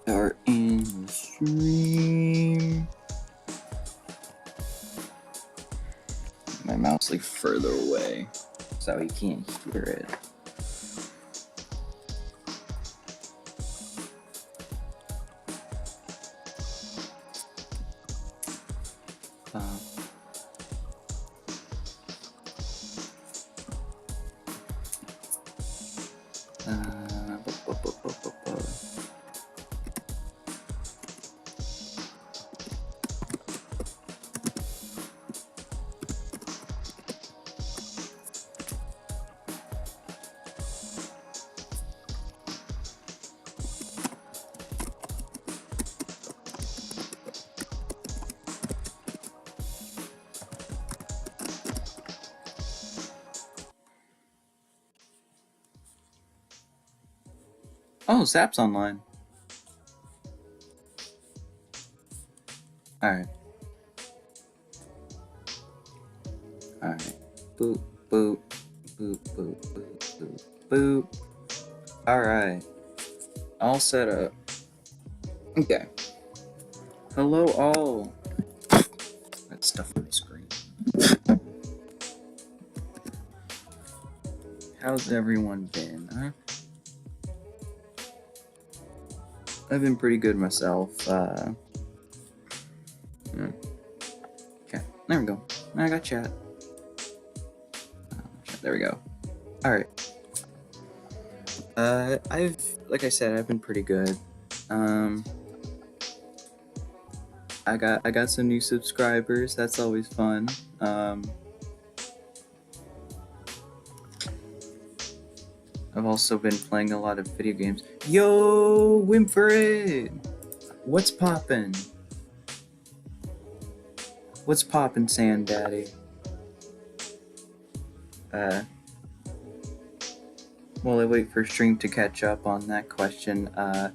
Start in the stream. My mouse like further away, so you can't hear it. Oh, Zap's online. Alright. Alright. Boop, boop, boop, boop, boop, boop, boop. Alright. All set up. Okay. Hello all. That stuff on my screen. How's everyone been, huh? I've been pretty good myself. Okay, there we go. Now I got chat. There we go. Alright. Like I said, I've been pretty good. I got some new subscribers. That's always fun. I've also been playing a lot of video games. Yo, Wimfred! What's poppin'? What's poppin', Sand Daddy? While I wait for stream to catch up on that question, I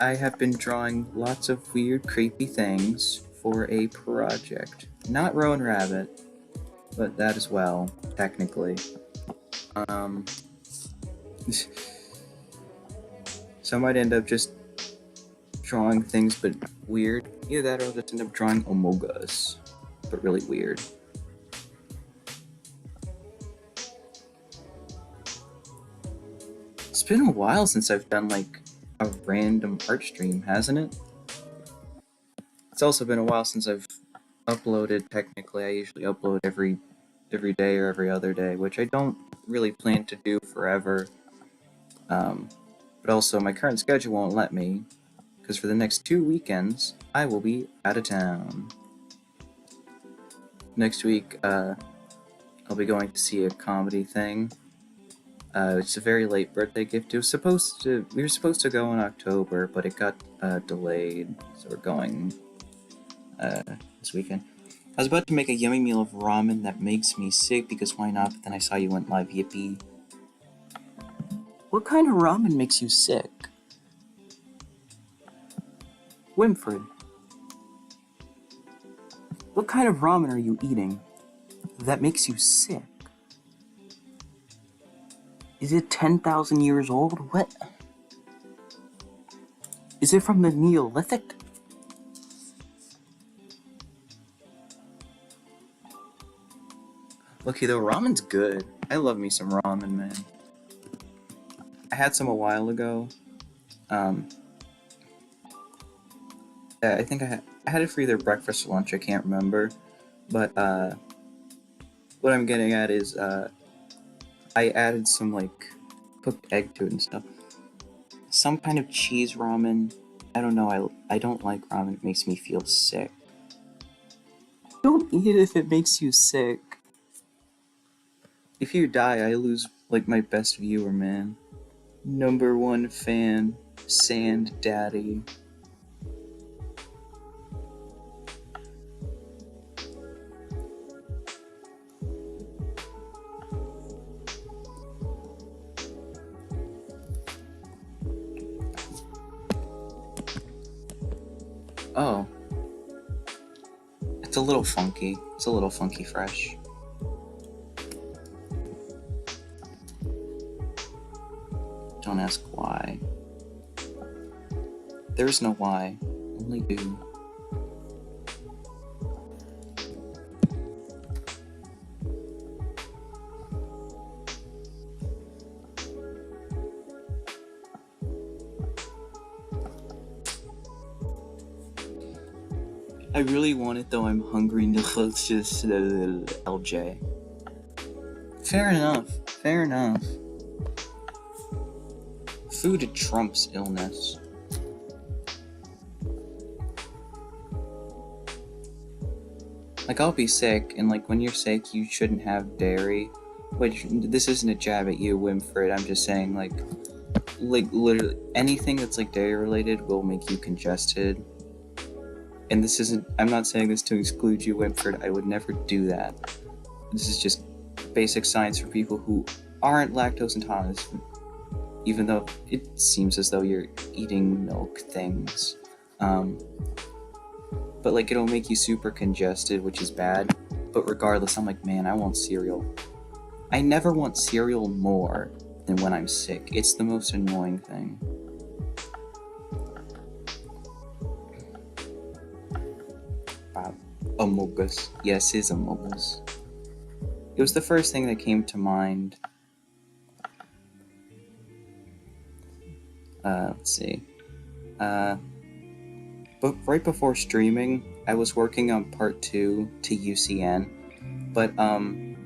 have been drawing lots of weird, creepy things for a project. Not Rowan Rabbit, but that as well, technically. So I might end up just drawing things but weird. Either that or I'll just end up drawing Amogus, but really weird. It's been a while since I've done like a random art stream, hasn't it? It's also been a while since I've uploaded. Technically, I usually upload every day or every other day, which I don't really plan to do forever. But also my current schedule won't let me, because for the next 2 weekends, I will be out of town. Next week, I'll be going to see a comedy thing. It's a very late birthday gift. We were supposed to go in October, but it got delayed, so we're going this weekend. I was about to make a yummy meal of ramen that makes me sick, because why not? But then I saw you went live, yippee. What kind of ramen makes you sick? Wimfred. What kind of ramen are you eating that makes you sick? Is it 10,000 years old? What? Is it from the Neolithic? Okay, though, ramen's good. I love me some ramen, man. I had some a while ago. Yeah, I think I had it for either breakfast or lunch, I can't remember. But, what I'm getting at is, I added some, like, cooked egg to it and stuff. Some kind of cheese ramen. I don't know, I don't like ramen, it makes me feel sick. Don't eat it if it makes you sick. If you die, I lose, like, my best viewer, man. #1 fan, Sand Daddy. Oh. It's a little funky. It's a little funky fresh. Don't ask why. There's no why, only do. I really want it though, I'm hungry, delicious, LJ. Fair enough, fair enough. Food trumps illness. Like, I'll be sick, and like, when you're sick, you shouldn't have dairy. Which, this isn't a jab at you, Wimfred, I'm just saying, like, literally, anything that's, like, dairy related will make you congested. And this isn't, I'm not saying this to exclude you, Wimfred, I would never do that. This is just basic science for people who aren't lactose intolerant, even though it seems as though you're eating milk things. But like, it'll make you super congested, which is bad. But regardless, I'm like, man, I want cereal. I never want cereal more than when I'm sick. It's the most annoying thing. Among Us. Yes, it's Among Us. It was the first thing that came to mind. Let's see. But right before streaming, I was working on part 2 to UCN, but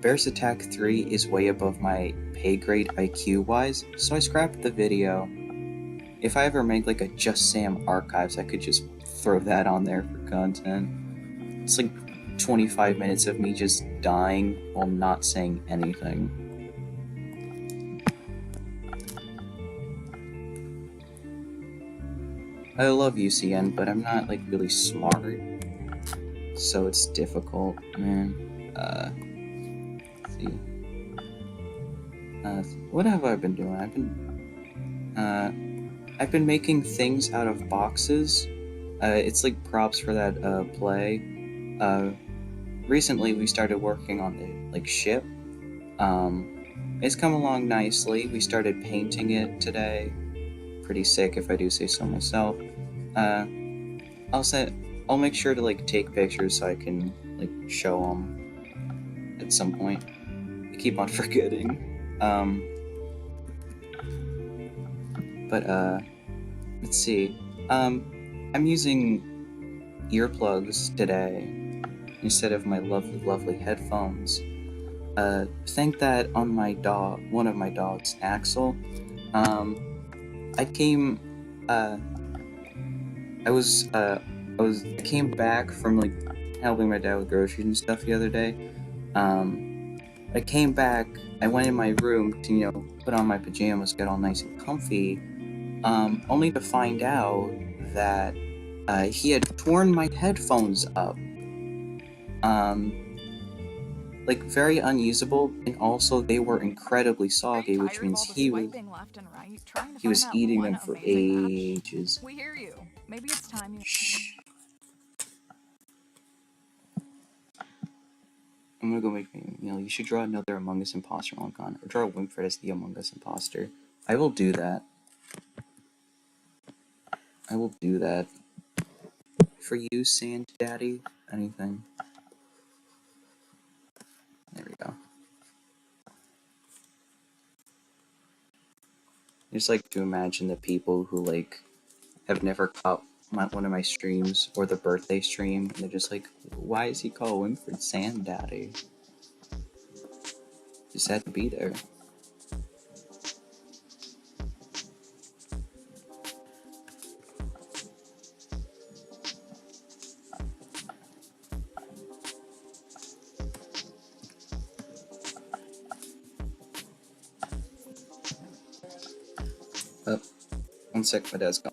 Bears Attack 3 is way above my pay grade IQ-wise, so I scrapped the video. If I ever make like a Just Sam Archives, I could just throw that on there for content. It's like 25 minutes of me just dying while not saying anything. I love UCN, but I'm not like really smart, so it's difficult, man. Let's see. What have I been doing? I've been making things out of boxes. It's like props for that play. Recently we started working on the like ship. It's come along nicely. We started painting it today. Pretty sick, if I do say so myself. I'll make sure to like take pictures so I can like show them at some point. I keep on forgetting. Let's see. I'm using earplugs today instead of my lovely headphones. Thank that on my dog, one of my dogs, Axel. I came back from like helping my dad with groceries and stuff the other day. I came back, I went in my room to, you know, put on my pajamas, get all nice and comfy, only to find out that he had torn my headphones up. Like, very unusable, and also they were incredibly soggy, which means he was eating them for ages. We hear you. Maybe it's time you... Shh. I'm gonna go make me a meal. You should draw another Among Us imposter on Con, or draw Wimfred as the Among Us imposter. I will do that. I will do that. For you, Sand Daddy, anything. There we go. I just like to imagine the people who like have never caught one of my streams or the birthday stream, and they're just like, why is he called Wimfred Sand Daddy? Just had to be there. Oh, 1 sec, my dad's gone.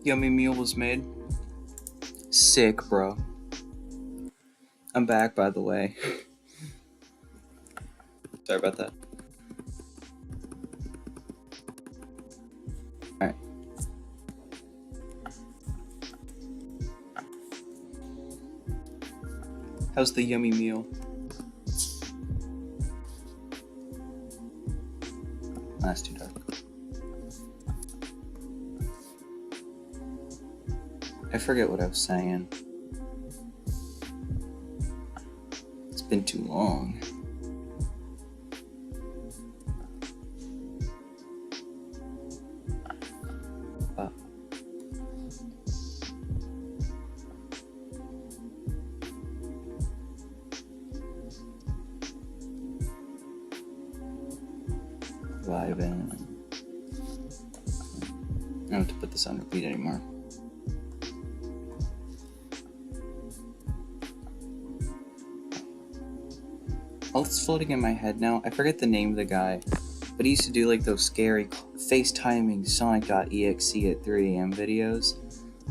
Yummy meal was made. Sick, bro. I'm back, by the way. Sorry about that. Alright. How's the yummy meal? That's too dark. I forget what I was saying. It's been too long. Vibing. I don't have to put this on repeat anymore. All that's floating in my head now, I forget the name of the guy, but he used to do like those scary FaceTiming Sonic.exe at 3 a.m. videos.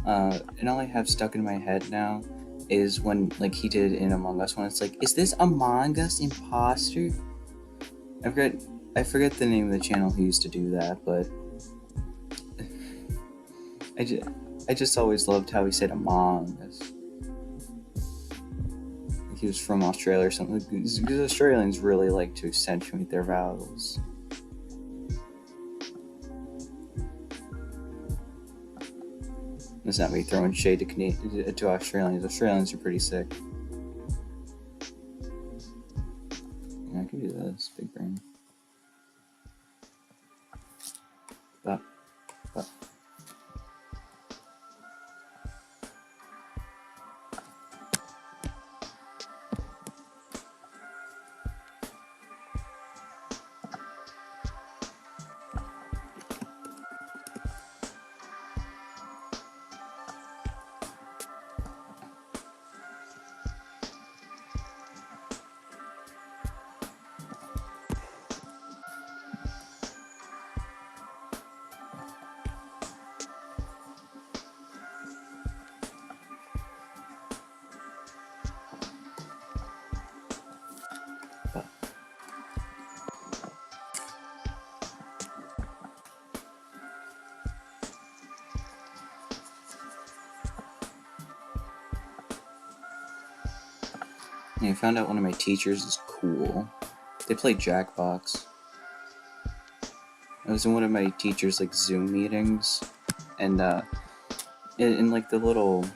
And all I have stuck in my head now is when like he did in Among Us when it's like, is this Among Us imposter? I forget the name of the channel who used to do that, but I just always loved how he said Among Us. Like he was from Australia or something. Because Australians really like to accentuate their vowels. That's not me throwing shade to Australians. Australians are pretty sick. Yeah, I can do this, big brain. But. Yeah, I found out one of my teachers is cool. They play Jackbox. I was in one of my teachers' like Zoom meetings, and in like the little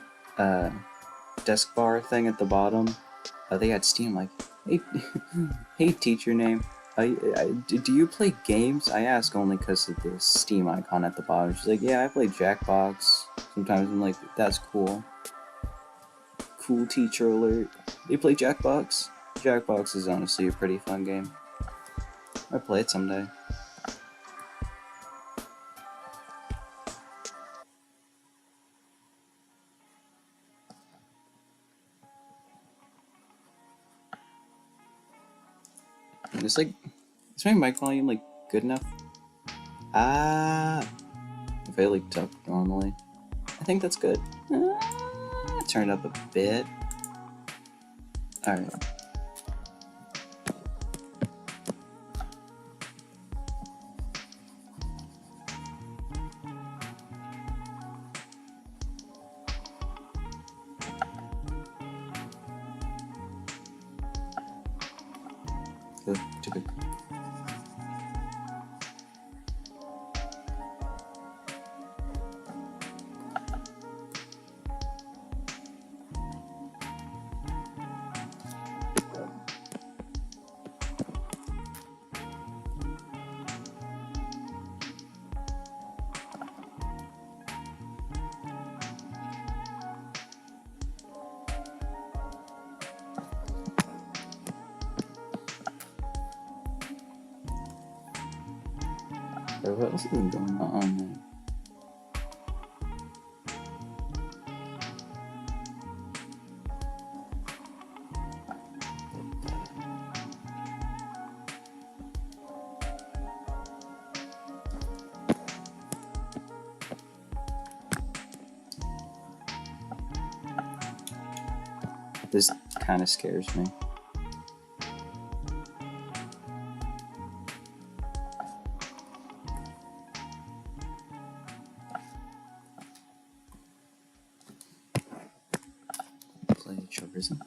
desk bar thing at the bottom, they had Steam. Like, hey, hey, teacher name. Do you play games? I ask only because of the Steam icon at the bottom. She's like, yeah, I play Jackbox. Sometimes I'm like, that's cool. Cool teacher alert. They play Jackbox? Jackbox is honestly a pretty fun game. I'll play it someday. It's like, is my mic volume like good enough? If I like talk normally, I think that's good. Turn it up a bit. All right. Too big. What else is going on there? This kind of scares me. Plagiarism.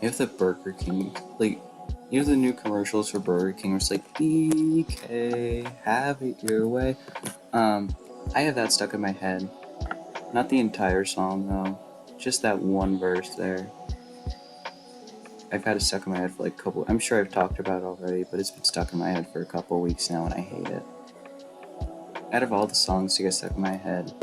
If the Burger King, like, you know the new commercials for Burger King where it's like, BK, have it your way? I have that stuck in my head. Not the entire song, though. Just that one verse there. I've had it stuck in my head for like a couple, I'm sure I've talked about it already, but it's been stuck in my head for a couple weeks now and I hate it. Out of all the songs to get stuck in my head,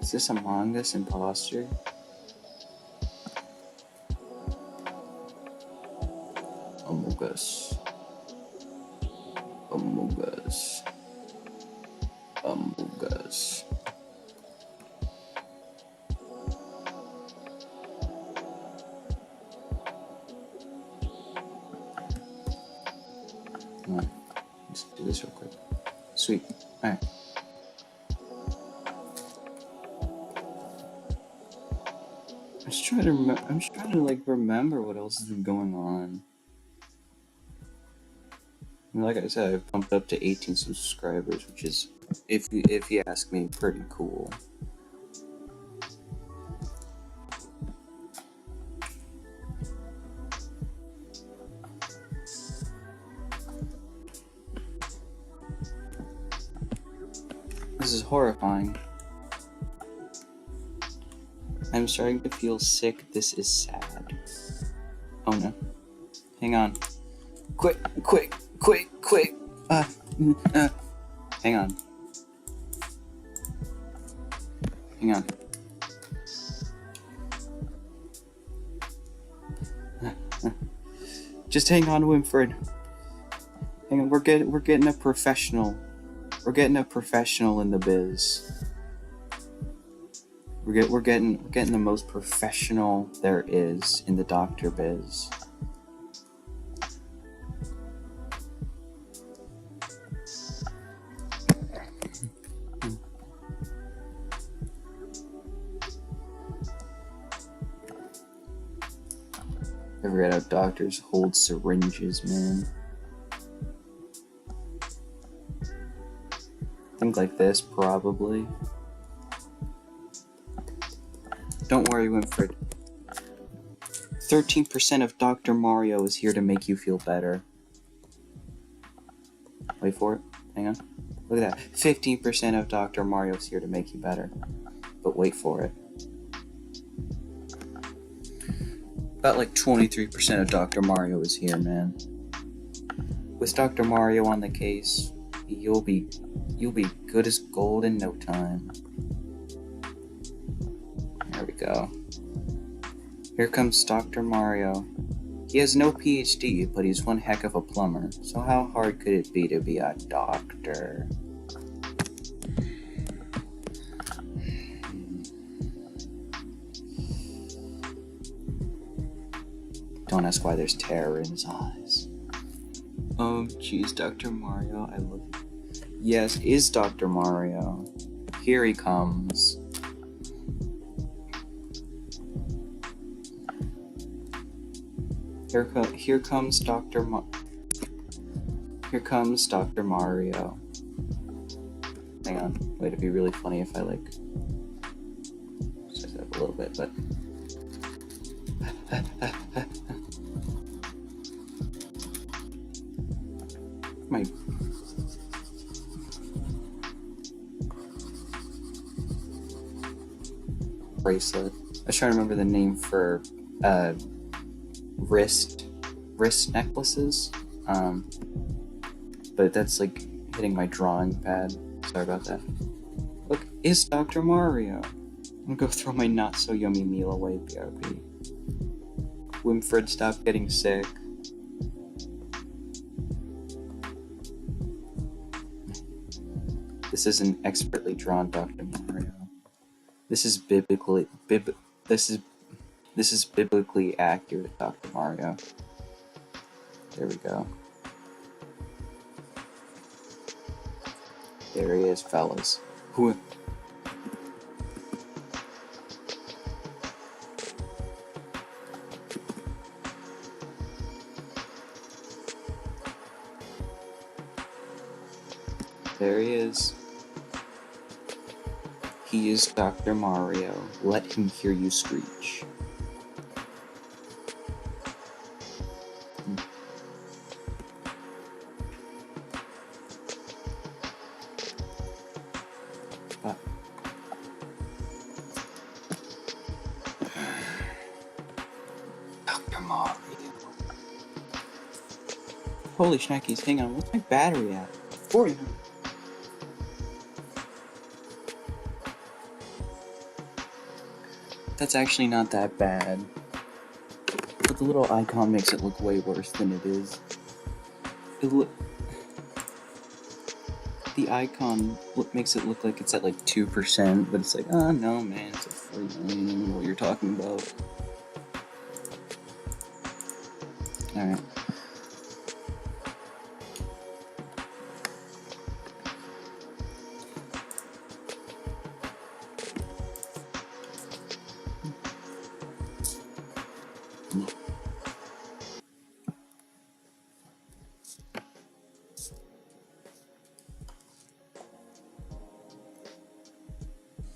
is this Among Us imposter? Among Us. Among Us. Among Us. Come on. Let's do this real quick. Sweet. Alright. I'm just trying to like remember what else has been going on. And like I said, I've bumped up to 18 subscribers, which is, if you ask me, pretty cool. This is horrifying. I'm starting to feel sick. This is sad. Oh no. Hang on. Quick. Hang on. Just hang on, Winfred. Hang on, we're getting a professional. We're getting a professional in the biz. We're getting the most professional there is in the doctor biz. I forget how doctors hold syringes, man. Think like this, probably. Don't worry, Winfred. 13% of Dr. Mario is here to make you feel better. Wait for it. Hang on. Look at that. 15% of Dr. Mario is here to make you better. But wait for it. About like 23% of Dr. Mario is here, man. With Dr. Mario on the case, you'll be good as gold in no time. There we go. Here comes Dr. Mario. He has no PhD, but he's one heck of a plumber. So how hard could it be to be a doctor? Don't ask why there's terror in his eyes. Oh, jeez, Dr. Mario, I love you. Yes, is Dr. Mario. Here he comes. Here comes Dr. Mario. Hang on. Wait, it'd be really funny if I like set it up a little bit, but my bracelet. I was trying to remember the name for wrist necklaces. But that's like hitting my drawing pad. Sorry about that. Look, it's Dr. Mario. I'm gonna go throw my not so yummy meal away, BRB. Winfred, stop getting sick. This is an expertly drawn Dr. Mario. This is biblically accurate Dr. Mario. There we go. There he is, fellas. Who? There he is. He is Dr. Mario. Let him hear you screech. Dr. Mario. Holy shnikes, hang on, what's my battery at? 40. That's actually not that bad. But the little icon makes it look way worse than it is. The icon makes it look like it's at like 2%, but it's like, oh no man, it's a free game, I don't know what you're talking about. Alright.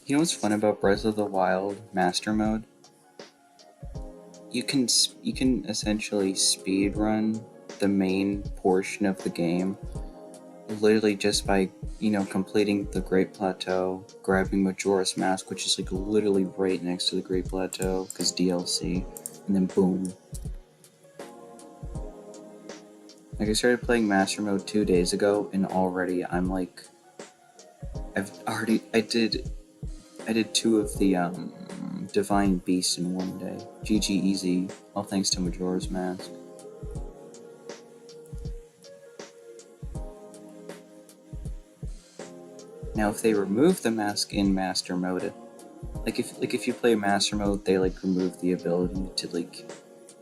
You know what's fun about Breath of the Wild Master Mode? You can essentially speed run the main portion of the game, literally just by completing the Great Plateau, grabbing Majora's Mask, which is like literally right next to the Great Plateau, because DLC, and then boom. Like I started playing Master Mode 2 days ago, and already I'm like, I did 2 of the Divine Beasts in one day. GG easy, all thanks to Majora's Mask. Now, if they remove the mask in Master Mode, if you play Master Mode, they remove the ability to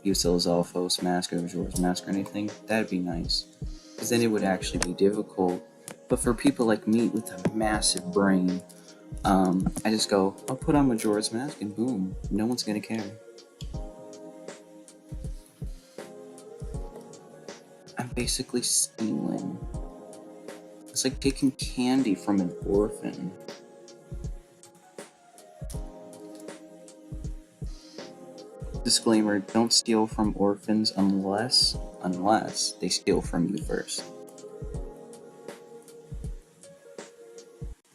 use the Lizalfos mask or Majora's Mask or anything. That'd be nice, because then it would actually be difficult. But for people like me with a massive brain, I just go, I'll put on Majora's Mask and boom, no one's gonna care. I'm basically stealing. It's like taking candy from an orphan. Disclaimer, don't steal from orphans unless they steal from you first.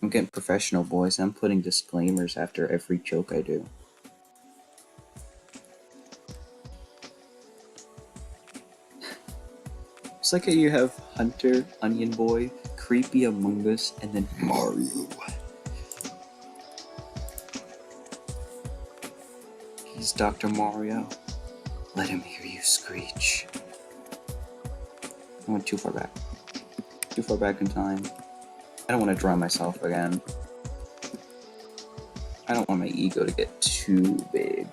I'm getting professional, boys. I'm putting disclaimers after every joke I do. It's like how you have Hunter, Onion Boy, Creepy Among Us, and then Mario. He's Dr. Mario. Let him hear you screech. I went too far back. Too far back in time. I don't want to draw myself again. I don't want my ego to get too big.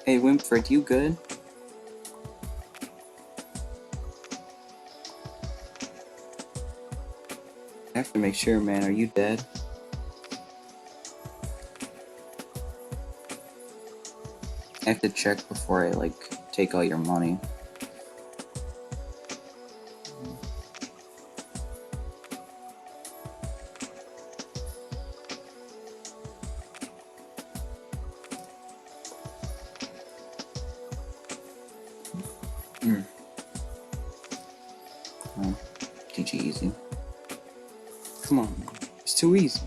Hey Winfred, you good? I have to make sure, man. Are you dead? I have to check before I take all your money. Oh, GG easy. Come on, man. It's too easy.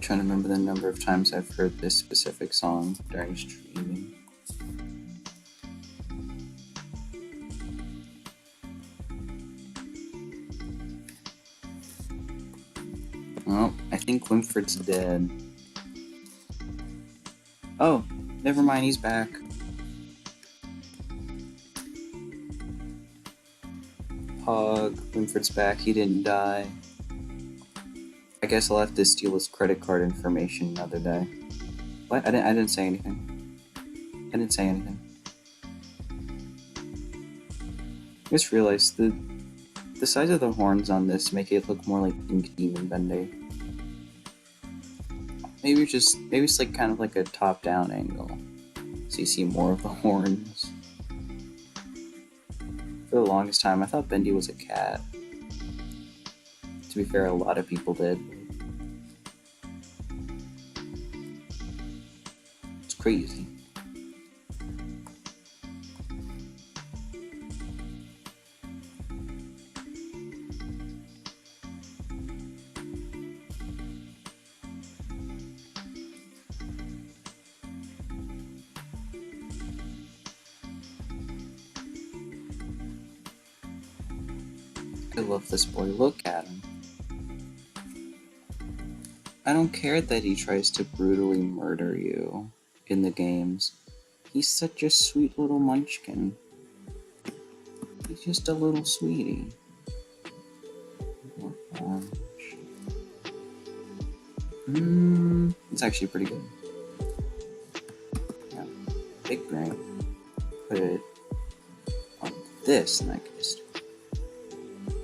Trying to remember the number of times I've heard this specific song during streaming. Well, I think Winfred's dead. Oh, never mind, he's back. Pog, Winfred's back, he didn't die. I guess I'll have to steal his credit card information another day. What? I didn't say anything. I didn't say anything. I just realized the size of the horns on this make it look more like Ink Demon Bendy. Maybe it's like kind of like a top-down angle, so you see more of the horns. For the longest time, I thought Bendy was a cat. To be fair, a lot of people did. It's crazy. I love this boy. Look at him. I don't care that he tries to brutally murder you in the games. He's such a sweet little munchkin. He's just a little sweetie. It's actually pretty good. Yeah. Big brain. Put it on this next.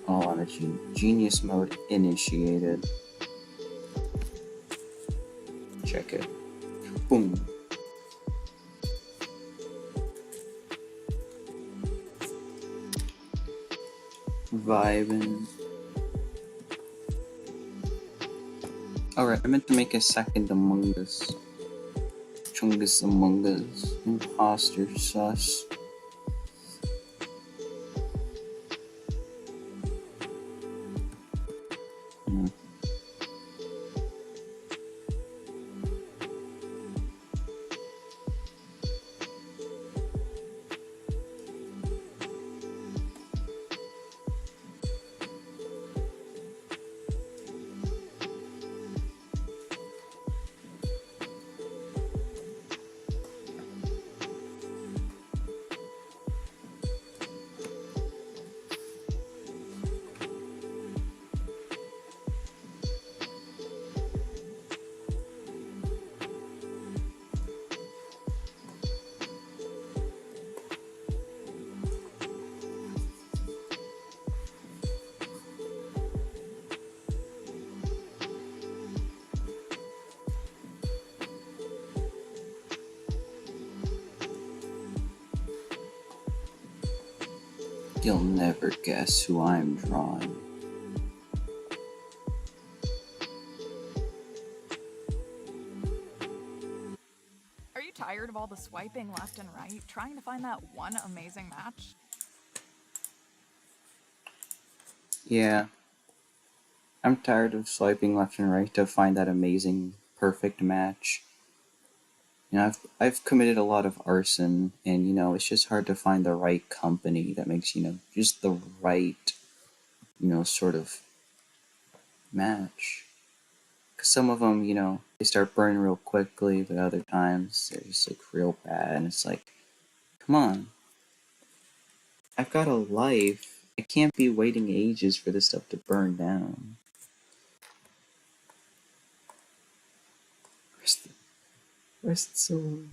All on a genius mode initiated. Check it. Boom. Vibing. Alright, I meant to make a second Among Us. Chungus Among Us. Imposter sus. You'll never guess who I'm drawing. Are you tired of all the swiping left and right, trying to find that one amazing match? Yeah. I'm tired of swiping left and right to find that amazing, perfect match. You know, I've committed a lot of arson, and you know, it's just hard to find the right company that makes, you know, just the right, you know, sort of match. Because some of them, you know, they start burning real quickly, but other times they're just like real bad, and it's like, come on. I've got a life. I can't be waiting ages for this stuff to burn down. Where's the silver?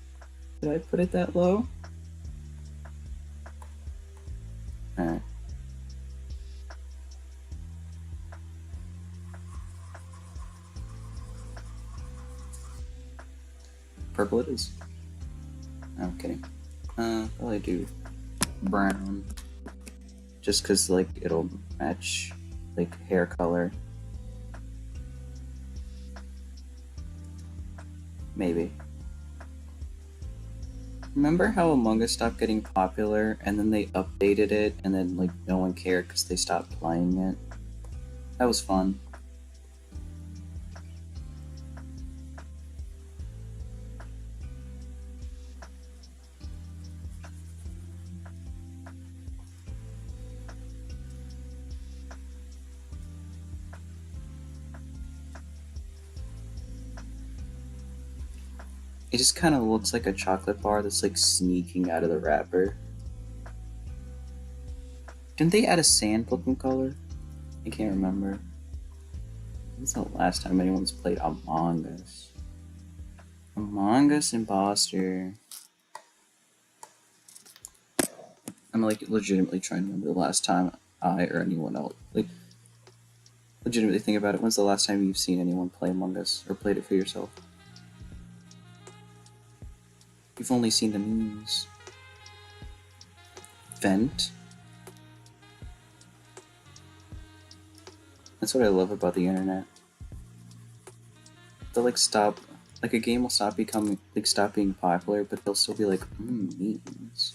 Did I put it that low? Alright. Purple it is. No, I'm kidding. Probably do brown. Just because, like, it'll match, like, hair color. Maybe. Remember how Among Us stopped getting popular, and then they updated it, and then, like, no one cared because they stopped playing it? That was fun. It just kind of looks like a chocolate bar that's, like, sneaking out of the wrapper. Didn't they add a sand-looking color? I can't remember. When's the last time anyone's played Among Us? Among Us Imposter. I'm, like, legitimately trying to remember the last time I or anyone else, like, legitimately think about it. When's the last time you've seen anyone play Among Us or played it for yourself? You've only seen the memes. Vent? That's what I love about the internet. They'll, like, stop, like, a game will stop becoming, like, stop being popular, but they'll still be like, memes.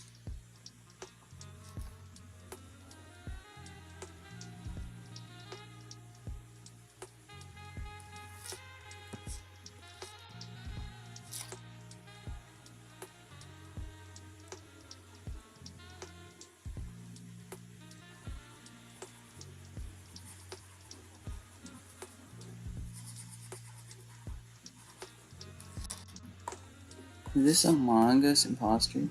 Is this Among Us Imposter?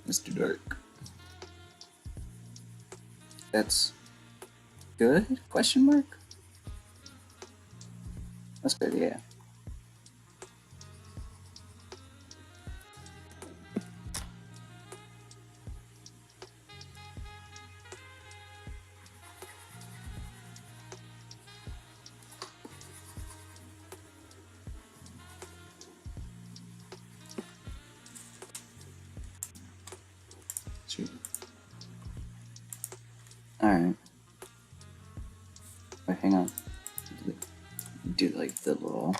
Mr. Dark. That's good? Question mark? That's good, yeah. Sweet. Alright. Wait, hang on. Do like the little...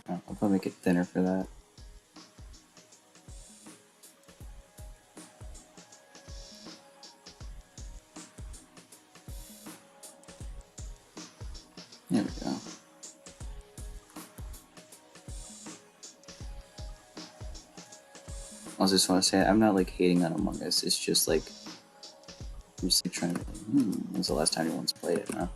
Oh, I'll probably make it thinner for that. There we go. I just want to say, I'm not like hating on Among Us, it's just like, I'm just like trying to, when's the last time anyone's played it, huh?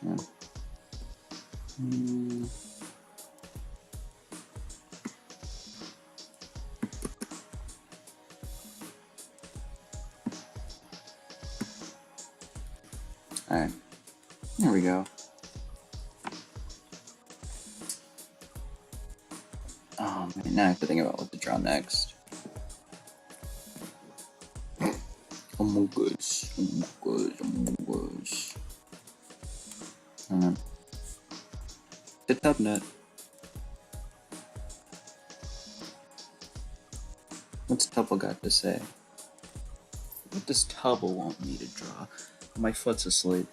Yeah. Alright, there we go. Oh man, now I have to think about what to draw next. Among Us, Among Us. The Tubnet. What's Tubble got to say? What does Tubble want me to draw? My foot's asleep.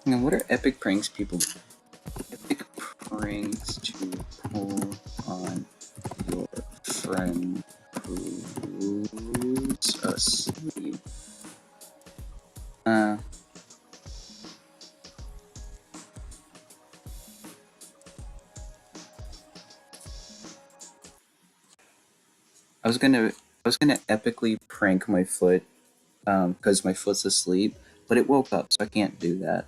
And what are epic pranks people do? Epic pranks to pull on your friend who's asleep. I was gonna epically prank my foot, because my foot's asleep, but it woke up, so I can't do that.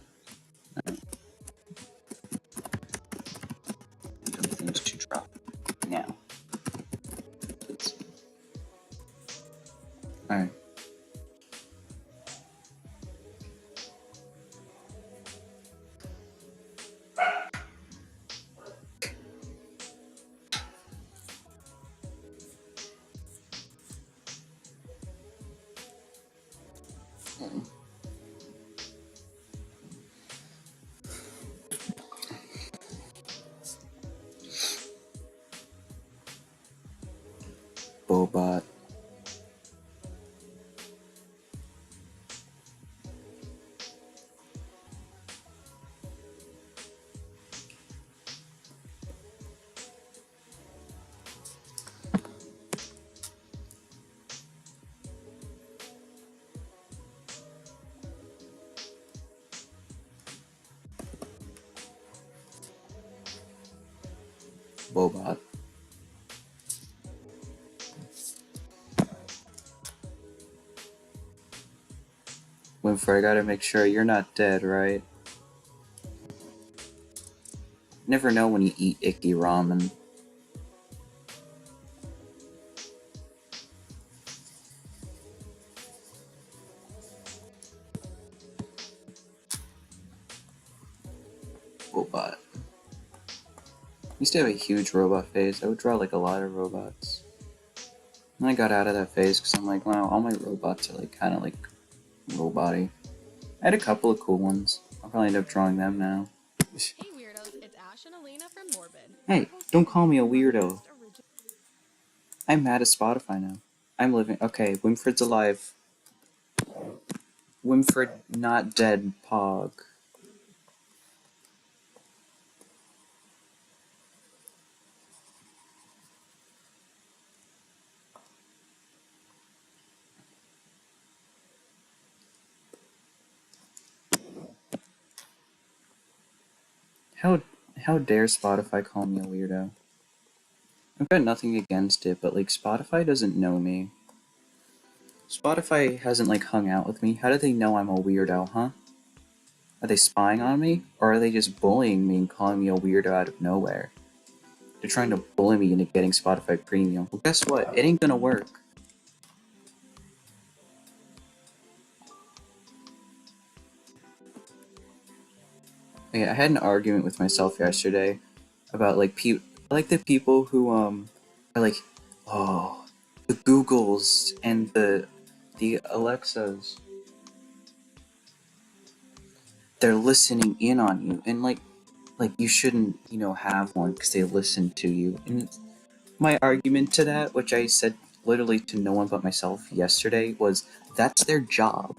Wobot. Winfrey, I gotta make sure you're not dead, right? Never know when you eat icky ramen. Robot. Used to have a huge robot phase. I would draw like a lot of robots. And I got out of that phase because I'm like, wow, all my robots are like kind of like robot-y. I had a couple of cool ones. I'll probably end up drawing them now. Hey weirdos, it's Ash and Elena from Morbid. Hey, don't call me a weirdo. I'm mad at Spotify now. I'm living. Okay, Winfred's alive. Winfred not dead, Pog. How dare Spotify call me a weirdo? I've got nothing against it, but like Spotify doesn't know me. Spotify hasn't like hung out with me. How do they know I'm a weirdo, huh? Are they spying on me? Or are they just bullying me and calling me a weirdo out of nowhere? They're trying to bully me into getting Spotify Premium. Well, guess what? It ain't gonna work. Yeah, I had an argument with myself yesterday about like the people who are like, oh, the Googles and the Alexas. They're listening in on you, and like you shouldn't, have one because they listen to you. And my argument to that, which I said literally to no one but myself yesterday, was that's their job.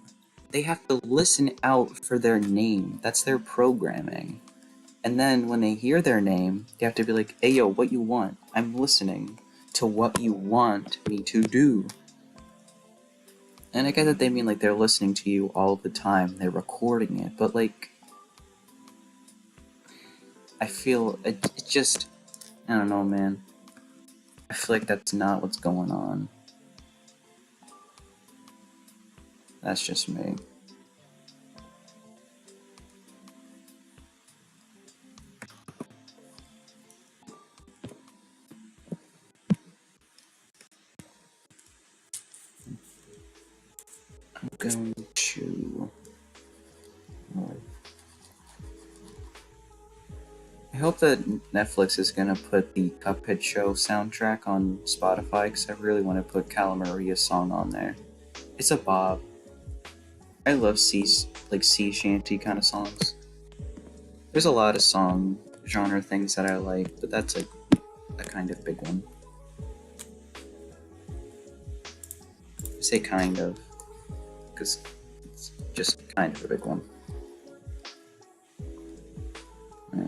They have to listen out for their name. That's their programming. And then when they hear their name, they have to be like, hey yo, what you want? I'm listening to what you want me to do. And I get that they mean like they're listening to you all the time, they're recording it, but like, I feel it just, I don't know, man. I feel like that's not what's going on. That's just me. I'm going to... I hope that Netflix is gonna put the Cuphead show soundtrack on Spotify, because I really want to put Calamaria's song on there. It's a bop. I love sea shanty kind of songs. There's a lot of song genre things that I like, but that's a kind of big one. I say kind of, because it's just kind of a big one. Yeah.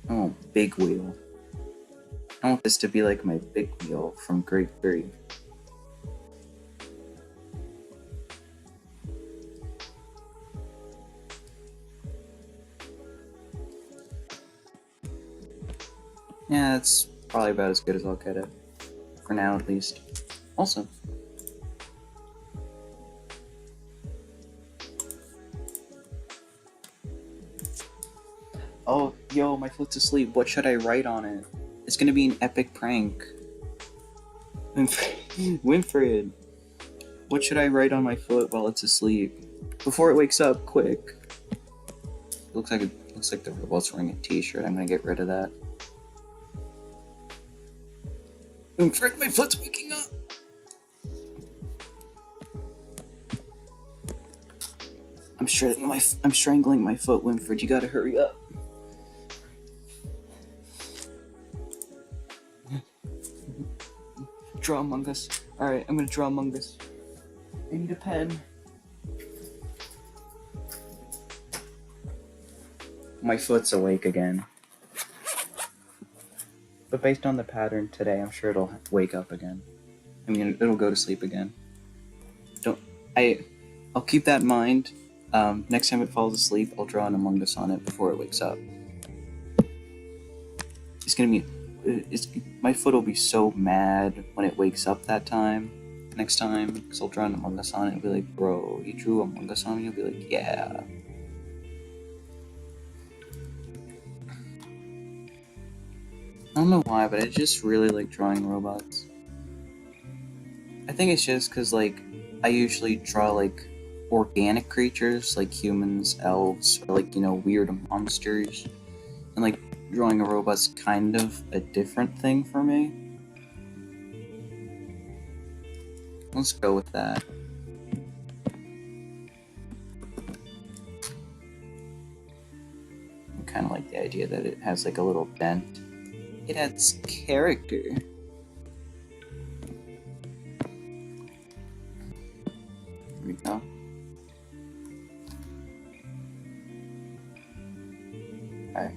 Oh, Big Wheel. I want this to be like my Big Wheel from Grade 3. Yeah, that's probably about as good as I'll get it. For now, at least. Also. Oh, yo, my foot's asleep. What should I write on it? It's gonna be an epic prank. Winfred, what should I write on my foot while it's asleep? Before it wakes up, quick. Looks like the robot's wearing a t-shirt. I'm gonna get rid of that. Winfred, my foot's waking up! I'm strangling my foot, Winfred. You gotta hurry up. Draw Among Us. Alright, I'm gonna draw Among Us. I need a pen. My foot's awake again. But based on the pattern today, I'm sure it'll wake up again. I mean, it'll go to sleep again. I'll keep that in mind. Next time it falls asleep, I'll draw an Among Us on it before it wakes up. It's gonna be, my foot will be so mad when it wakes up that time. Next time, because I'll draw an Among Us on it and be like, bro, you drew Among Us on me? You'll be like, yeah. I don't know why, but I just really like drawing robots. I think it's just because, like, I usually draw, like, organic creatures, like humans, elves, or, like, you know, weird monsters. And, like, drawing a robot's kind of a different thing for me. Let's go with that. I kind of like the idea that it has, like, a little bent. It adds character. Here we go. Alright.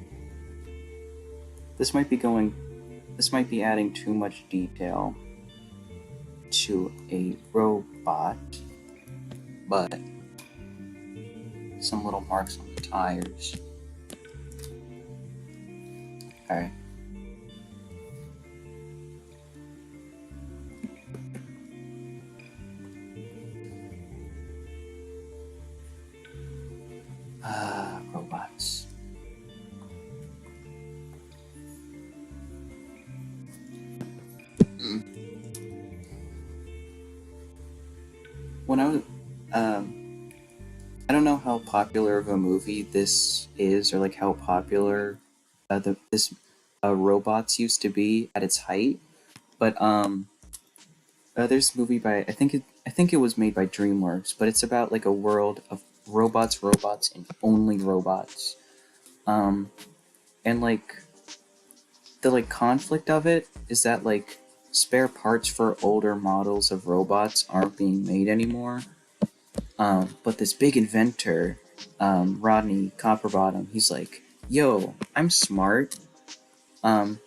This might be adding too much detail to a robot, but some little marks on the tires. Alright. Robots. When I was, I don't know how popular of a movie this is, or like how popular this robots used to be at its height, but there's a movie by I think it was made by DreamWorks, but it's about like a world of robots, and only robots, and like the like conflict of it is that like spare parts for older models of robots aren't being made anymore. But this big inventor, Rodney Copperbottom, he's like, yo, I'm smart. But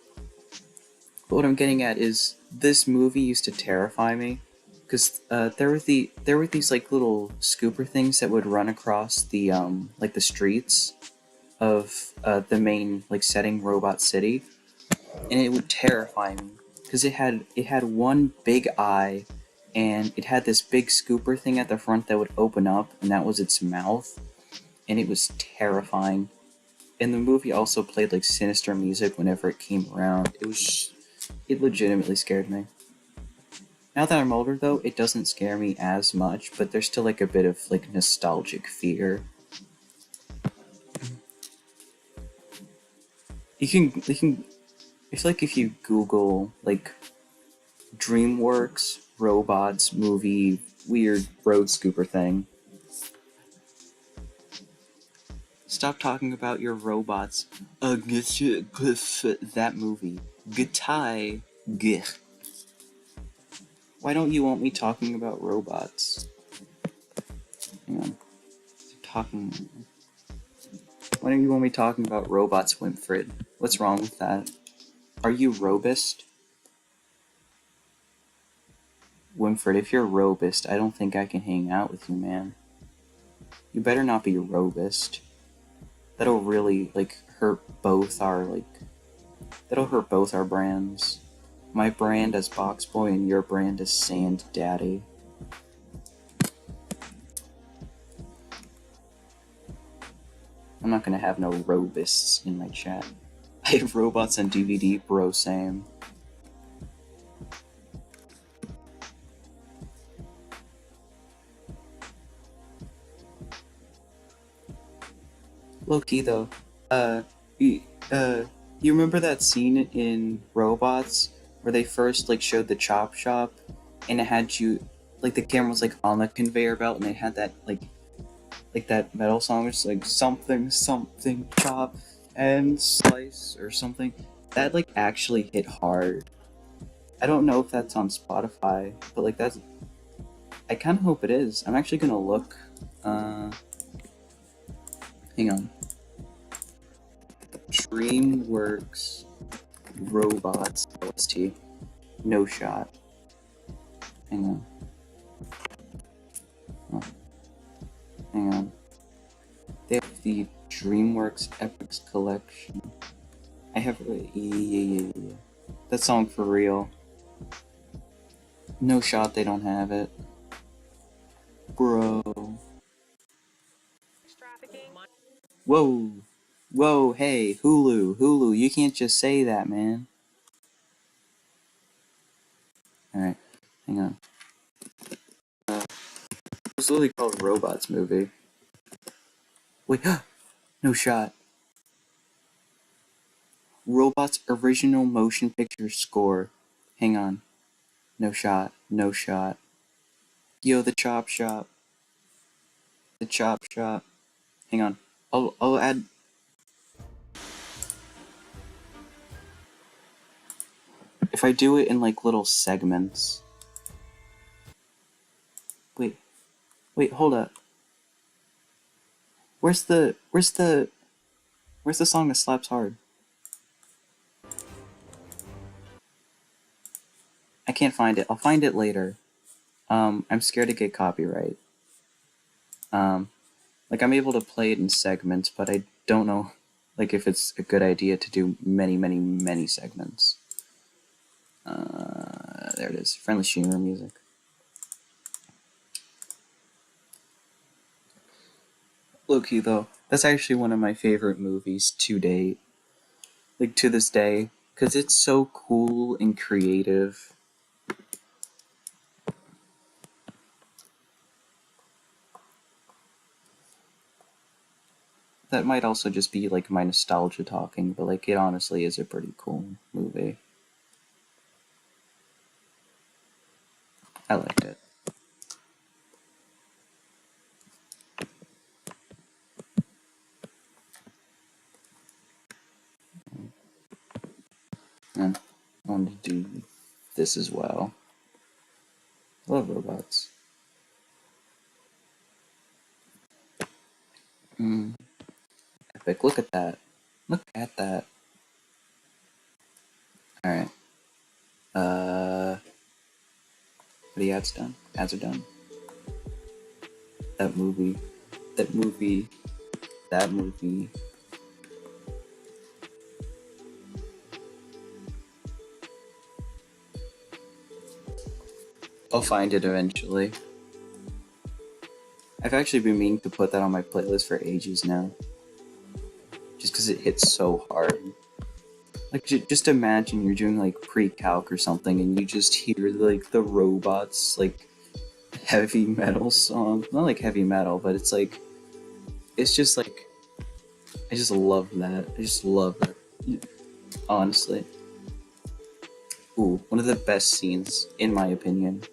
what I'm getting at is this movie used to terrify me because there were these like little scooper things that would run across the like the streets of the main like setting, Robot City, and it would terrify me because it had one big eye, and it had this big scooper thing at the front that would open up, and that was its mouth, and it was terrifying. And the movie also played like sinister music whenever it came around. It legitimately scared me. Now that I'm older though, it doesn't scare me as much, but there's still like a bit of like nostalgic fear. You can I feel like if you Google like DreamWorks robots movie weird road scooper thing. Stop talking about your robots. That movie. Gutai. Why don't you want me talking about robots? Hang on. Why don't you want me talking about robots, Winfred? What's wrong with that? Are you robust? Winfred, if you're robust, I don't think I can hang out with you, man. You better not be robust. That'll really, like, hurt both our brands. My brand as Box Boy and your brand as Sand Daddy. I'm not gonna have no robusts in my chat. I have robots on DVD, bro, same. Low-key though, you remember that scene in Robots where they first like showed the chop shop and it had you like the camera was like on the conveyor belt and they had that like that metal song, it's like something chop and slice or something. That like actually hit hard. I don't know if that's on Spotify, but like that's I kinda hope it is. I'm actually gonna look hang on. DreamWorks Robots OST. No shot. Hang on. Oh. Hang on. the DreamWorks Epics Collection. I have that song for real. No shot they don't have it. Bro. Whoa. Whoa, hey, Hulu, you can't just say that, man. Alright, hang on. It's literally called Robots Movie. Wait, no shot. Robots original motion picture score. Hang on. No shot, no shot. Yo, the Chop Shop. The Chop Shop. Hang on. I'll add. If I do it in like little segments. Wait, hold up. Where's the song that slaps hard? I can't find it. I'll find it later. I'm scared to get copyright. Like I'm able to play it in segments, but I don't know, like if it's a good idea to do many segments. There it is. Friendly Streamer music. Low-key though, that's actually one of my favorite movies to date. Like to this day, because it's so cool and creative. That might also just be like my nostalgia talking, but like it honestly is a pretty cool movie. I liked it. And I wanted to do this as well. I love robots. Epic, look at that. Look at that. Alright. Are the ads done? Ads are done. That movie. I'll find it eventually. I've actually been meaning to put that on my playlist for ages now. Just because it hits so hard. Like, just imagine you're doing like pre-calc or something and you just hear like the robots, like heavy metal song. Not like heavy metal, but it's like, it's just like, I just love that. I just love that. Honestly. Ooh, one of the best scenes, in my opinion,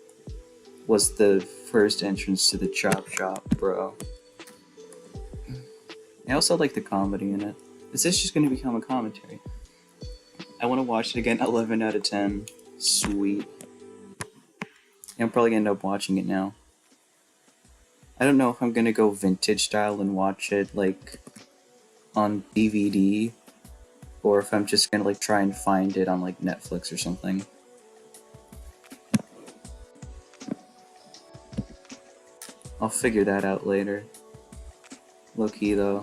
was the first entrance to the Chop Shop, bro. I also like the comedy in it. Is this just going to become a commentary? I want to watch it again. 11 out of 10. Sweet. I'm probably going to end up watching it now. I don't know if I'm going to go vintage style and watch it, like, on DVD, or if I'm just going to, like, try and find it on, like, Netflix or something. I'll figure that out later. Low-key, though.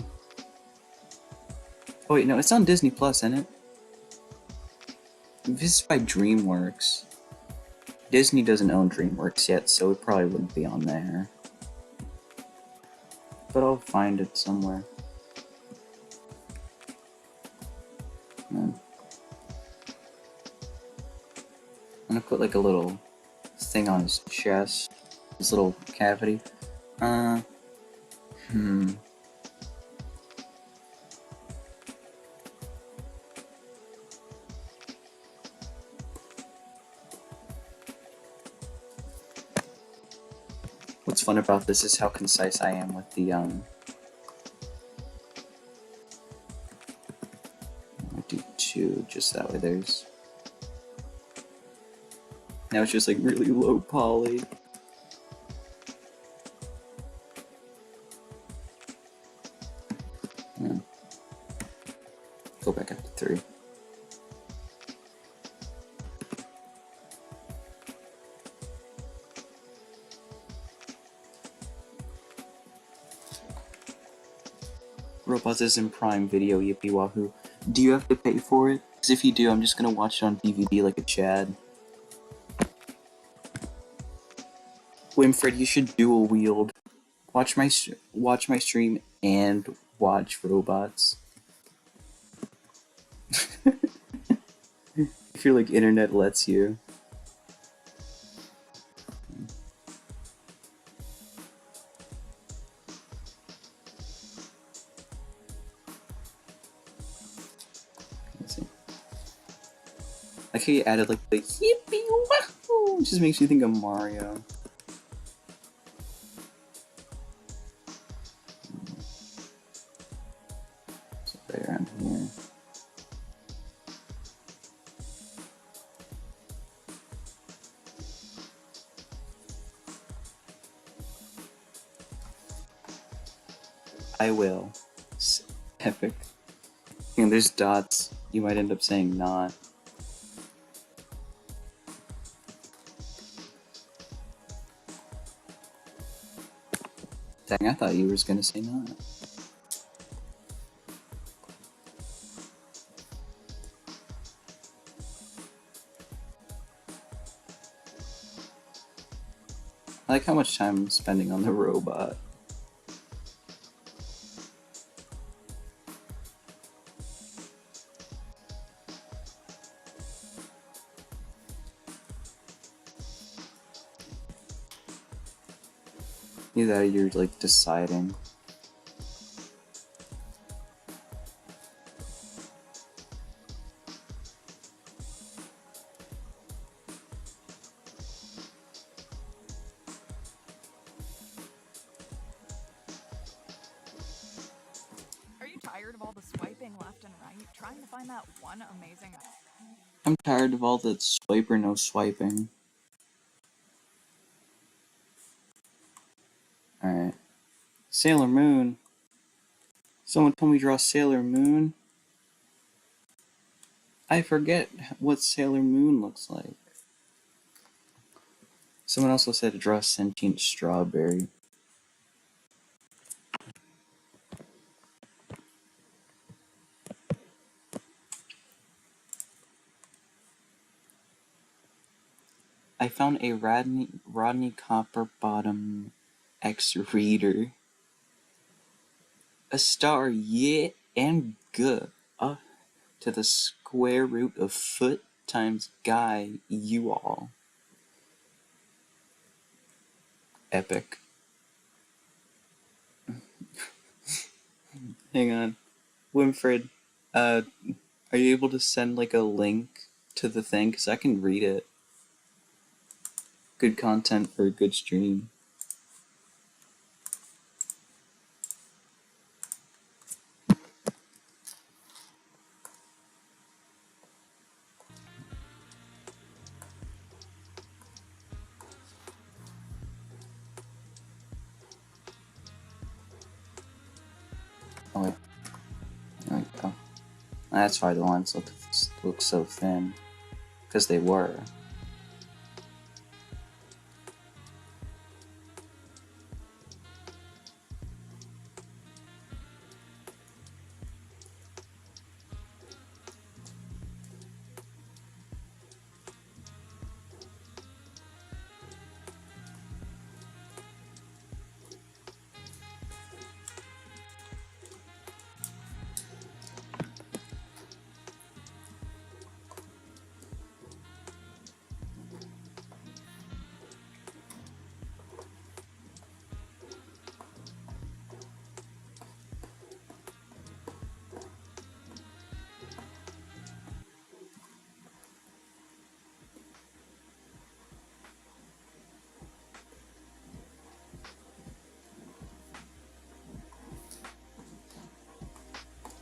Oh wait, no, it's on Disney Plus, isn't it? This is by DreamWorks. Disney doesn't own DreamWorks yet, so it probably wouldn't be on there. But I'll find it somewhere. I'm gonna put like a little thing on his chest. This little cavity. What's fun about this is how concise I am with the, I do 2, just that way there's... Now it's just like really low poly. Go back up to 3. Robots is in Prime Video, yippee wahoo. Do you have to pay for it? Because if you do, I'm just gonna watch it on DVD like a Chad. Winfred, you should dual wield. Watch my stream and watch Robots. If your like internet lets you. Let's see. Like how you added like the yippee wahoo, just makes you think of Mario. So right around here. I will. It's epic. And there's dots. You might end up saying not. Dang, I thought you were gonna say not. I like how much time I'm spending on the robot. Either that or you're like deciding. Are you tired of all the swiping left and right, trying to find that one amazing... I'm tired of all the swipe or no swiping. Alright. Sailor Moon. Someone told me to draw Sailor Moon. I forget what Sailor Moon looks like. Someone also said to draw a sentient strawberry. I found a Rodney Copperbottom X reader. A star, yeah, and good. To the square root of foot times guy, you all. Epic. Hang on. Winfred, are you able to send like a link to the thing? Because I can read it. Good content for a good stream. Oh wait. There we go. That's why the lines look so thin. Because they were.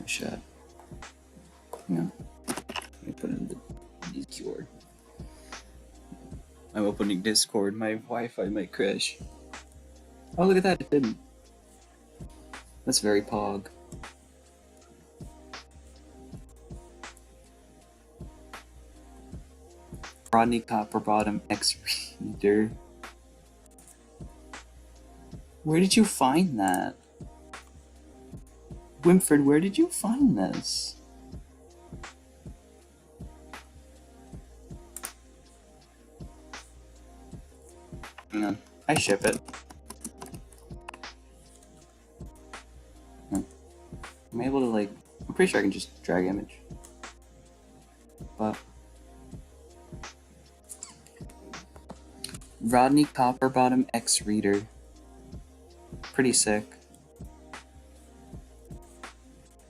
Shut. No. Let me put in the Discord. I'm opening Discord. My Wi-Fi might crash. Oh, look at that! It didn't. That's very pog. Rodney Copperbottom X reader. Where did you find that? Winfred, where did you find this? Hang on. I ship it. I'm able to, like... I'm pretty sure I can just drag image. But... Rodney Copperbottom X Reader. Pretty sick.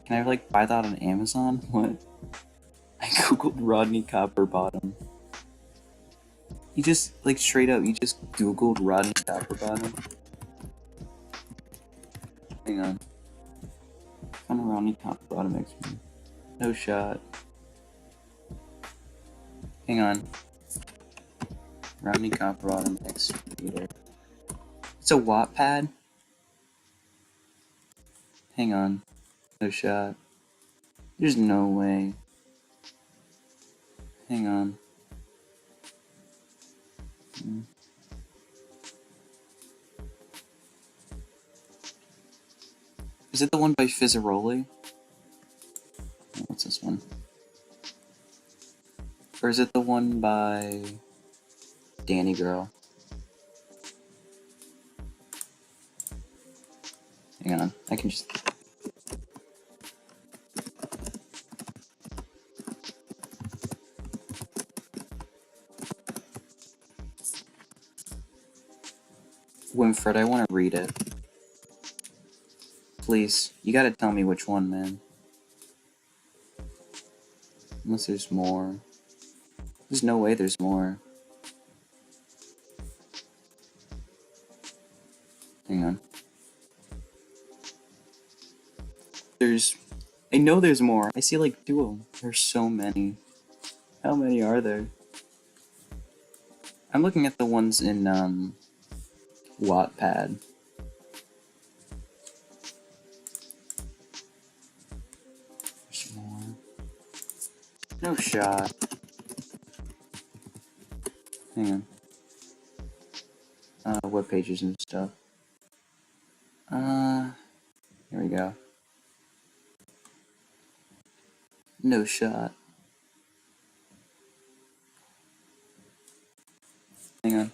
Can I, like, buy that on Amazon? What? I googled Rodney Copperbottom. You just, like, straight up, you just googled Rodney Copperbottom? Hang on. Found Rodney Copperbottom X Reader. No shot. Hang on. Rodney Copperbottom X Reader. It's a Wattpad? Hang on. No shot. There's no way. Hang on. Is it the one by Fizzaroli? What's this one? Or is it the one by Danny Girl? Hang on, I can just... Winfred, I want to read it. Please, you gotta tell me which one, man. Unless there's more. There's no way there's more. Hang on. I know there's more. I see like 2 of them. There's so many. How many are there? I'm looking at the ones in, Wattpad. There's more. No shot. Hang on. Web pages and stuff. Here we go. No shot. Hang on.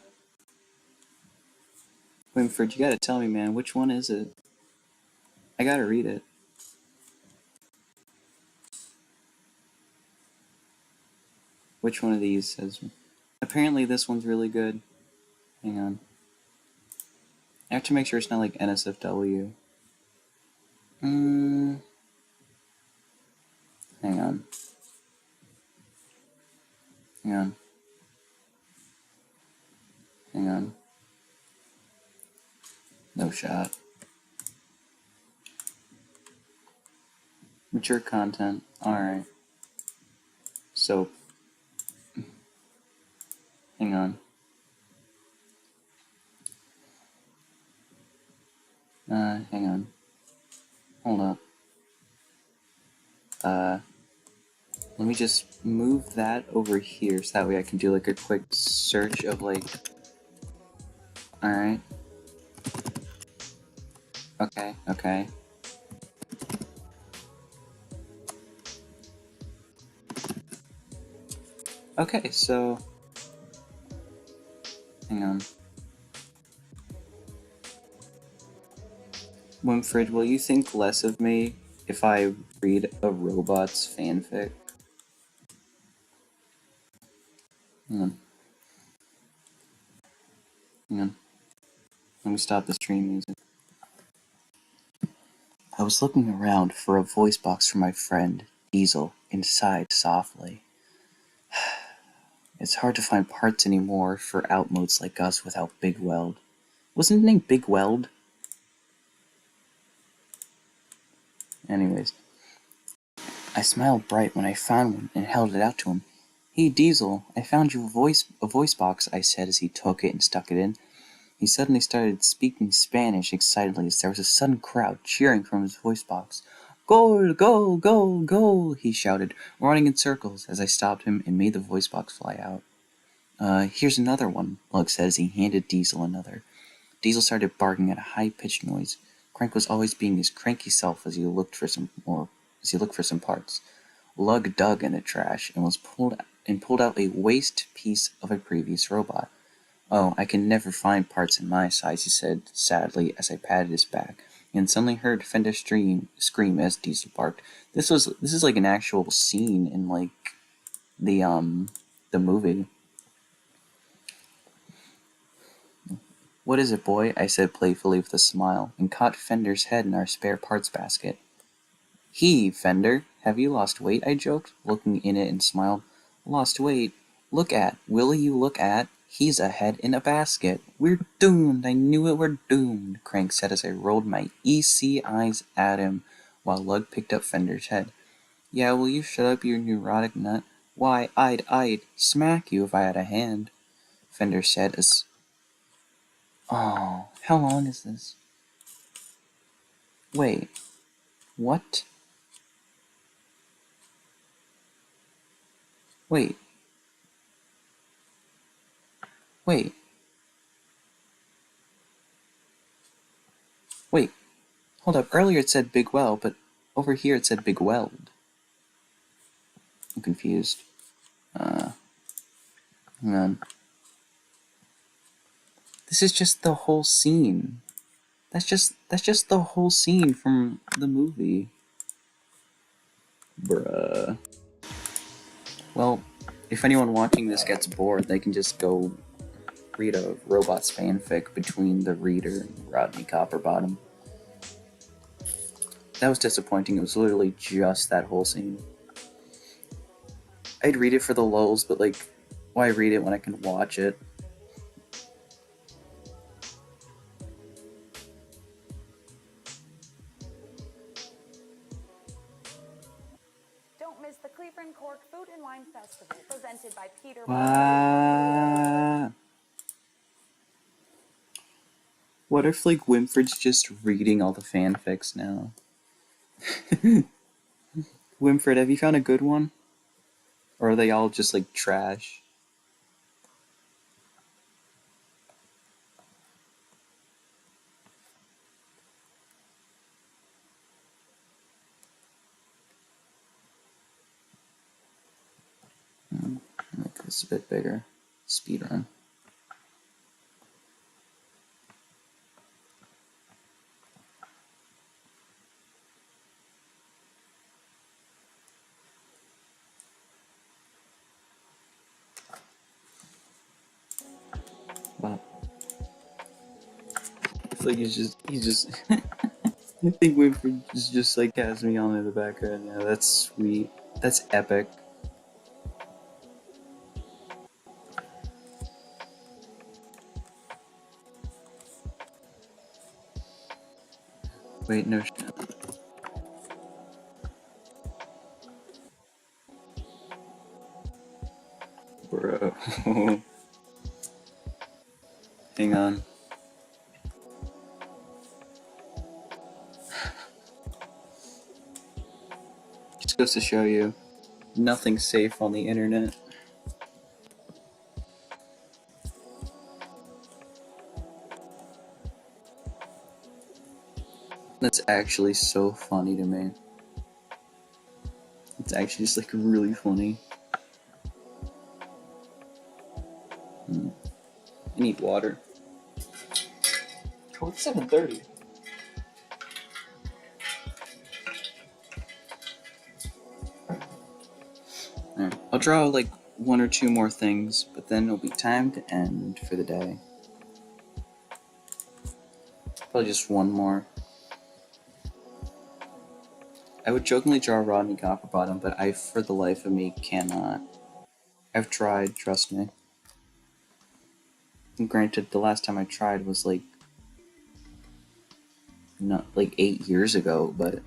Winfred, you gotta tell me, man, which one is it? I gotta read it. Which one of these says... Apparently this one's really good. Hang on. I have to make sure it's not like NSFW. Hang on. Hang on. Hang on. No shot. Mature content. Alright. So. Hang on. Hang on. Hold up. Let me just move that over here so that way I can do like a quick search of like... Alright. Okay, okay. Okay, so... Hang on. Winfred, will you think less of me if I read a robots fanfic? Hang on. Hang on. Let me stop the stream music. I was looking around for a voice box for my friend, Diesel, and sighed softly. It's hard to find parts anymore for outmodes like us without Big Weld. Wasn't his name Big Weld? Anyways. I smiled bright when I found one and held it out to him. Hey Diesel, I found you a voice box, I said as he took it and stuck it in. He suddenly started speaking Spanish excitedly as there was a sudden crowd cheering from his voice box. Goal, goal, goal, goal, he shouted, running in circles as I stopped him and made the voice box fly out. Here's another one, Lug said as he handed Diesel another. Diesel started barking at a high-pitched noise. Crank was always being his cranky self as he looked for some parts. Lug dug in the trash and pulled out a waste piece of a previous robot. "Oh, I can never find parts in my size," he said sadly as I patted his back, and suddenly heard Fender scream as Diesel barked. This is like an actual scene in like the movie. "What is it, boy?" I said playfully with a smile, and caught Fender's head in our spare parts basket. "Heave, Fender! Have you lost weight?" I joked, looking in it and smiled. "Lost weight? Look at, will you look at? He's a head in a basket. We're doomed! I knew it, we're doomed!" Crank said as I rolled my EC eyes at him, while Lug picked up Fender's head. "Yeah, will you shut up, you neurotic nut? Why, I'd smack you if I had a hand," Fender said as... Oh, how long is this? Wait, what? Wait, wait, wait. Hold up, earlier it said Big Well, but over here it said Big Weld. I'm confused. Hang on. This is just the whole scene. That's just the whole scene from the movie. Bruh. Well, if anyone watching this gets bored, they can just go read a Robots fanfic between the reader and Rodney Copperbottom. That was disappointing. It was literally just that whole scene. I'd read it for the lulz, but like, why read it when I can watch it? Don't miss the Cleveland Cork Food and Wine Festival, presented by Peter. What if like Winfred's just reading all the fanfics now? Winfred, have you found a good one? Or are they all just like trash? Make this a bit bigger. Speedrun. Wow. It's like he's just I think Winfred is just like has me on in the background. Yeah, that's sweet. That's epic. Wait, no shit. Bro. Hang on. Just goes to show you, nothing's safe on the internet. That's actually so funny to me. It's actually just like really funny. I need water. Oh, it's 7:30. Alright, I'll draw like one or two more things, but then it'll be time to end for the day. Probably just one more. I would jokingly draw Rodney Copperbottom, but I, for the life of me, cannot. I've tried, trust me. And granted, the last time I tried was like, not like 8 years ago, but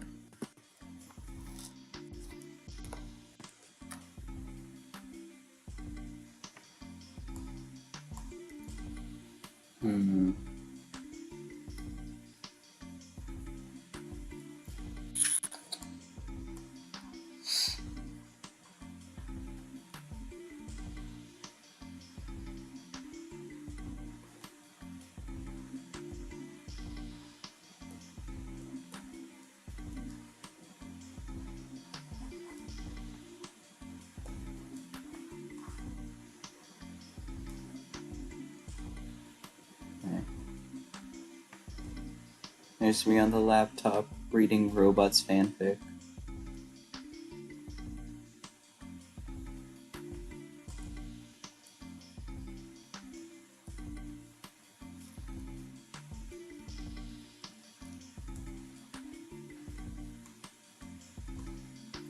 There's me on the laptop reading robots fanfic.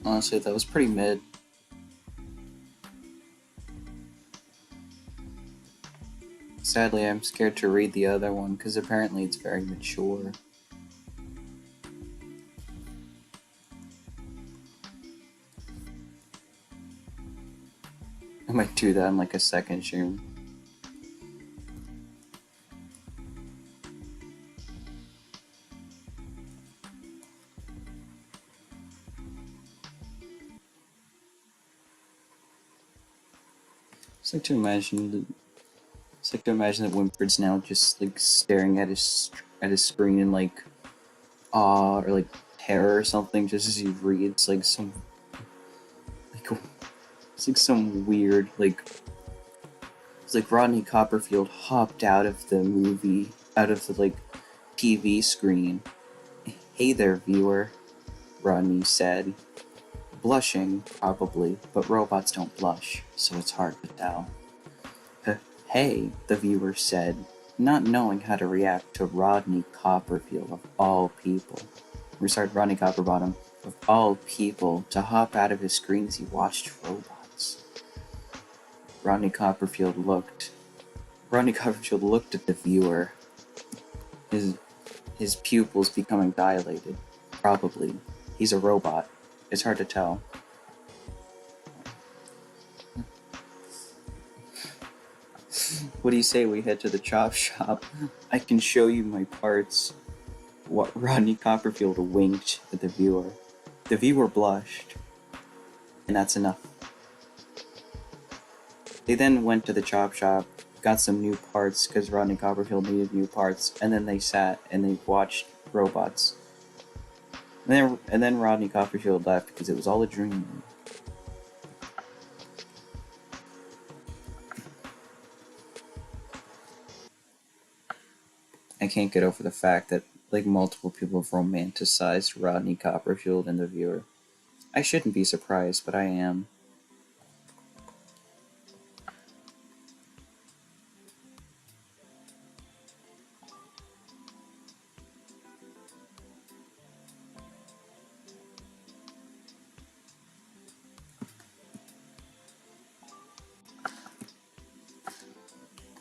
Honestly, that was pretty mid. Sadly, I'm scared to read the other one because apparently it's very mature. I might do that in like a second stream. It's like to imagine that Whimford's now just like staring at his screen in like awe or like terror or something, just as he reads like some like it's like some weird like it's like Rodney Copperfield hopped out of the movie, out of the like TV screen. "Hey there, viewer," Rodney said, blushing probably, but robots don't blush, so it's hard to tell. "Hey," the viewer said, not knowing how to react to Rodney Copperfield of all people. Rodney Copperbottom of all people to hop out of his screen as he watched robots. Rodney Copperfield looked at the viewer, his pupils becoming dilated. Probably. He's a robot. It's hard to tell. What do you say we head to the chop shop? I can show you my parts. What Rodney Copperfield winked at the viewer. The viewer blushed. And that's enough. They then went to the chop shop, got some new parts because Rodney Copperfield needed new parts, and then they sat and they watched robots. And then Rodney Copperfield left because it was all a dream. I can't get over the fact that like multiple people have romanticized Rodney Copperfield and the viewer. I shouldn't be surprised, but I am.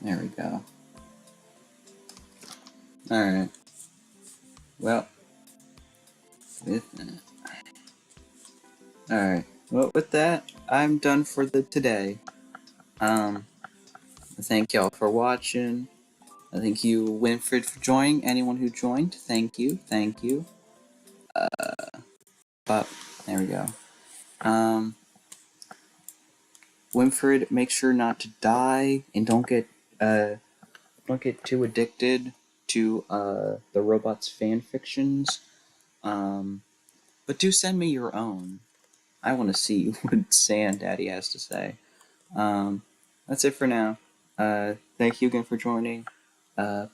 There we go. Alright. Well, with that, I'm done for today. Thank y'all for watching. Thank you, Winfred, for joining. Anyone who joined, thank you. But there we go. Winfred, make sure not to die and don't get too addicted to the robots fan fictions. But do send me your own. I want to see what Sand Daddy has to say. That's it for now. Thank you again for joining.